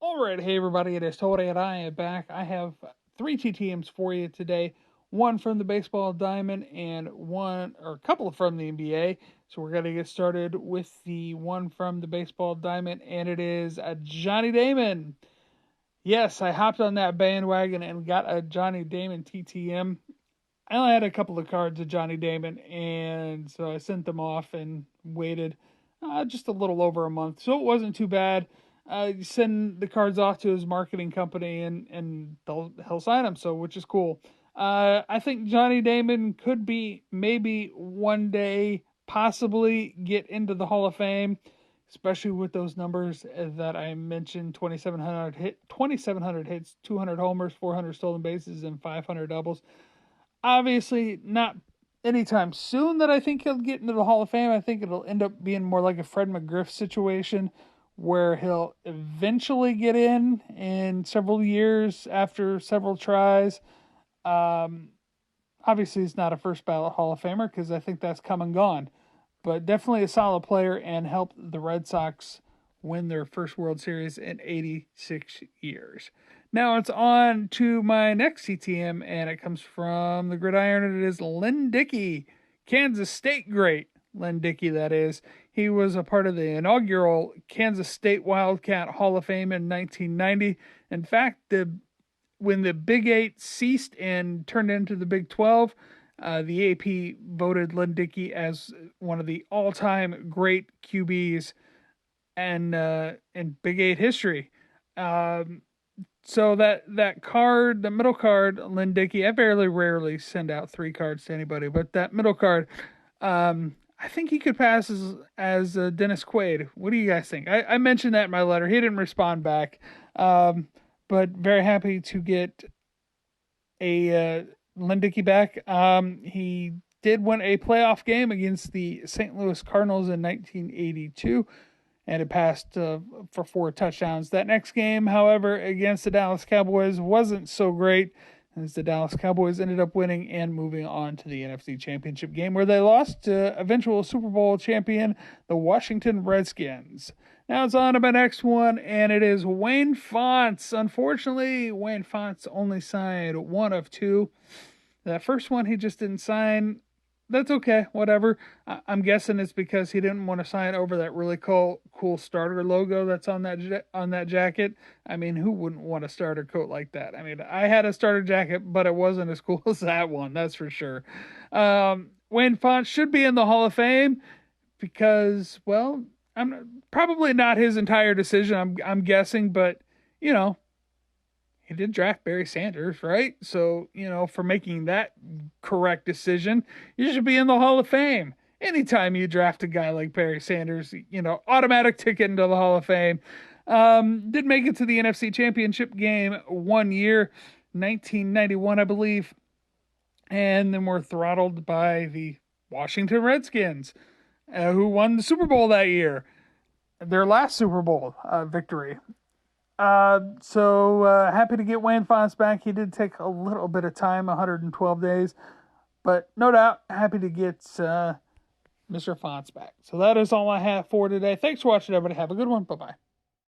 Alright, hey everybody, it is Tony and I am back. I have three TTMs for you today. One from the baseball diamond and one, or a couple from the NBA. So we're going to get started with the one from the baseball diamond, and it is a Johnny Damon. Yes, I hopped on that bandwagon and got a Johnny Damon TTM. I only had a couple of cards of Johnny Damon, and so I sent them off and waited just a little over a month. So it wasn't too bad. You send the cards off to his marketing company, and he'll sign them. So which is cool. I think Johnny Damon could be maybe one day possibly get into the Hall of Fame, especially with those numbers that I mentioned: 2,700 hits, 200 homers, 400 stolen bases, and 500 doubles. Obviously, not anytime soon that I think he'll get into the Hall of Fame. I think it'll end up being more like a Fred McGriff situation where he'll eventually get in several years after several tries. Um, Obviously, he's not a first ballot Hall of Famer because I think that's come and gone, but definitely a solid player and helped the Red Sox win their first World Series in 86 years. Now it's on to my next TTM, and it comes from the gridiron, and it is Lynn Dickey, Kansas State great. Lynn Dickey, that is. He was a part of the inaugural Kansas State Wildcat Hall of Fame in 1990. In fact, when the Big Eight ceased and turned into the Big 12, the AP voted Lynn Dickey as one of the all-time great QBs in Big Eight history. So that card, the middle card, Lynn Dickey, I rarely send out three cards to anybody, but that middle card, I think he could pass as Dennis Quaid. What do you guys think? I mentioned that in my letter. He didn't respond back, but very happy to get a Lynn Dickey back. He did win a playoff game against the St. Louis Cardinals in 1982, and it passed for 4 touchdowns. That next game, however, against the Dallas Cowboys wasn't so great, as the Dallas Cowboys ended up winning and moving on to the NFC Championship game, where they lost to eventual Super Bowl champion, the Washington Redskins. Now it's on to my next one, and it is Wayne Fontes. Unfortunately, Wayne Fontes only signed one of two. That first one he just didn't sign. That's okay, whatever. I'm guessing it's because he didn't want to sign over that really cool starter logo that's on that jacket. I mean, who wouldn't want a starter coat like that? I mean, I had a starter jacket, but it wasn't as cool as that one, that's for sure. Wayne Fontes should be in the Hall of Fame because, well, I'm probably not his entire decision. I'm guessing, but you know, he did draft Barry Sanders, right? So, for making that correct decision, you should be in the Hall of Fame. Anytime you draft a guy like Barry Sanders, automatic ticket into the Hall of Fame. Did make it to the NFC Championship game one year, 1991, I believe. And then were throttled by the Washington Redskins, who won the Super Bowl that year. Their last Super Bowl victory. So happy to get Wayne Fontes back. He did take a little bit of time, 112 days, but no doubt happy to get Mr. Fontes back. So that is all I have for today. Thanks for watching, everybody. Have a good one. Bye-bye.